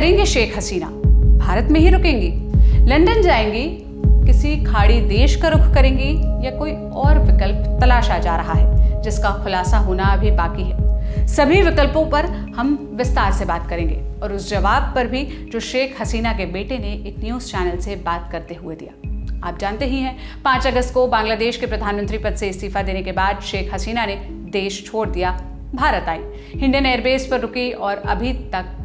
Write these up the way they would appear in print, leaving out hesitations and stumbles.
करेंगे शेख हसीना? भारत में ही रुकेंगी? लंदन जाएंगी? किसी खाड़ी देश का रुख करेंगी या कोई और विकल्प तलाशा जा रहा है जिसका खुलासा होना अभी बाकी है? सभी विकल्पों पर हम विस्तार से बात करेंगे और उस जवाब पर भी जो शेख हसीना के बेटे ने एक न्यूज चैनल से बात करते हुए दिया। आप जानते ही हैं, 5 अगस्त को बांग्लादेश के प्रधानमंत्री पद से इस्तीफा देने के बाद शेख हसीना ने देश छोड़ दिया, भारत आई, इंडियन एयरबेस पर रुकी और अभी तक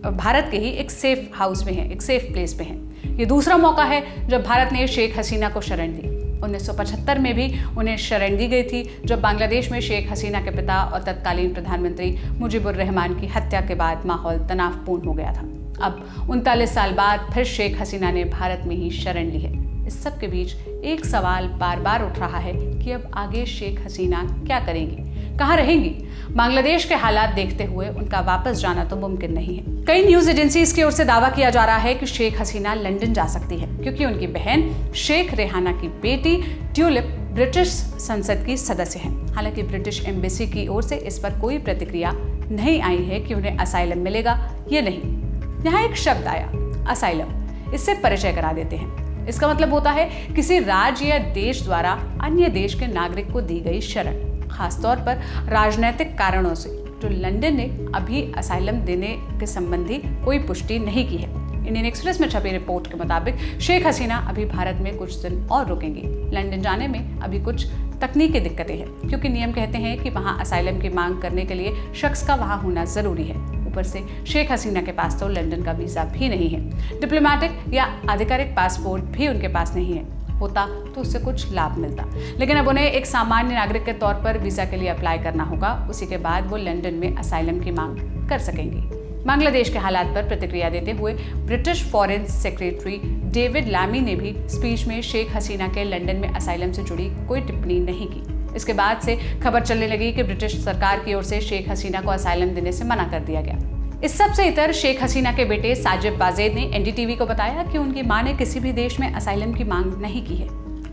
भारत के ही एक सेफ हाउस में है, एक सेफ प्लेस पे है। ये दूसरा मौका है जब भारत ने शेख हसीना को शरण दी। 1975 में भी उन्हें शरण दी गई थी, जब बांग्लादेश में शेख हसीना के पिता और तत्कालीन प्रधानमंत्री मुजीबुर रहमान की हत्या के बाद माहौल तनावपूर्ण हो गया था। अब 39 साल बाद फिर शेख हसीना ने भारत में ही शरण ली है। इस सब के बीच एक सवाल बार बार उठ रहा है कि अब आगे शेख हसीना क्या करेंगी, कहाँ रहेंगी? बांग्लादेश के हालात देखते हुए उनका वापस जाना तो मुमकिन नहीं है। कई न्यूज एजेंसीज की ओर से दावा किया जा रहा है कि शेख हसीना लंदन जा सकती है, क्योंकि उनकी बहन शेख रेहाना की बेटी ट्यूलिप ब्रिटिश संसद की सदस्य है। हालांकि ब्रिटिश एम्बेसी की ओर से इस पर कोई प्रतिक्रिया नहीं आई है कि उन्हें असाइलम मिलेगा या नहीं। यहाँ एक शब्द आया, असाइलम, इससे परिचय करा देते हैं। इसका मतलब होता है किसी राज्य या देश द्वारा अन्य देश के नागरिक को दी गई शरण, खासतौर पर राजनीतिक कारणों से, जो लंदन ने अभी असाइलम देने के संबंधी कोई पुष्टि नहीं की है। इंडियन एक्सप्रेस में छपी रिपोर्ट के मुताबिक शेख हसीना अभी भारत में कुछ दिन और रुकेंगी। लंदन जाने में अभी कुछ तकनीकी दिक्कतें हैं, क्योंकि नियम कहते हैं कि वहां असाइलम की मांग करने के लिए शख्स का वहां होना जरूरी है। ऊपर से शेख हसीना के पास तो लंदन का वीजा भी नहीं है, डिप्लोमेटिक या आधिकारिक पासपोर्ट भी उनके पास नहीं है। होता तो उससे कुछ लाभ मिलता, लेकिन अब उन्हें एक सामान्य नागरिक के तौर पर वीजा के लिए अप्लाई करना होगा। उसी के बाद वो लंदन में असाइलम की मांग कर सकेंगी। बांग्लादेश के हालात पर प्रतिक्रिया देते हुए British foreign secretary David Lammy ने भी स्पीच में शेख हसीना के लंदन में असाइलम से जुड़ी कोई टिप्पणी नहीं की। इसके बाद से खबर चलने लगी कि ब्रिटिश सरकार की ओर से शेख हसीना को असाइलम देने से मना कर दिया गया। इस सब से इतर शेख हसीना के बेटे साजिद वाजेद ने एनडीटीवी को बताया कि उनकी मां ने किसी भी देश में असाइलम की मांग नहीं की है।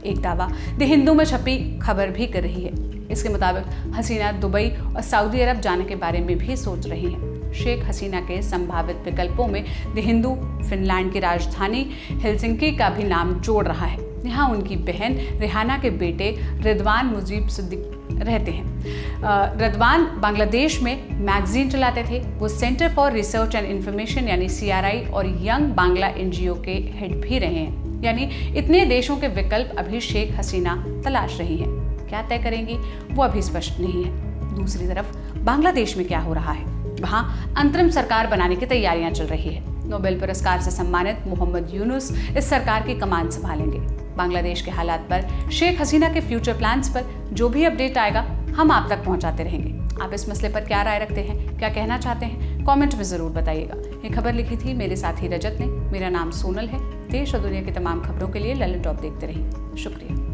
एक दावा द हिंदू में छपी खबर भी कर रही है। इसके मुताबिक हसीना दुबई और सऊदी अरब जाने के बारे में भी सोच रही हैं। शेख हसीना के संभावित विकल्पों में द हिंदू फिनलैंड की राजधानी हेलसिंकी का भी नाम जोड़ रहा है। यहाँ उनकी बहन रेहाना के बेटे रिदवान मुजीब सिद्दीक रहते हैं। रिदवान बांग्लादेश में मैगजीन चलाते थे। वो centre for research and information यानी CRI और यंग बांग्ला NGO के हेड भी रहे हैं। यानी इतने देशों के विकल्प अभी शेख हसीना तलाश रही है। क्या तय करेंगी वो अभी स्पष्ट नहीं है। दूसरी तरफ बांग्लादेश में क्या हो रहा है? वहाँ अंतरिम सरकार बनाने की तैयारियां चल रही है। नोबेल पुरस्कार से सम्मानित मोहम्मद यूनुस इस सरकार की कमान संभालेंगे। बांग्लादेश के हालात पर, शेख हसीना के फ्यूचर प्लान्स पर जो भी अपडेट आएगा हम आप तक पहुंचाते रहेंगे। आप इस मसले पर क्या राय रखते हैं, क्या कहना चाहते हैं, कमेंट में जरूर बताइएगा। ये खबर लिखी थी मेरे साथी रजत ने। मेरा नाम सोनल है। देश और दुनिया की तमाम खबरों के लिए ललन टॉप देखते रहिए। शुक्रिया।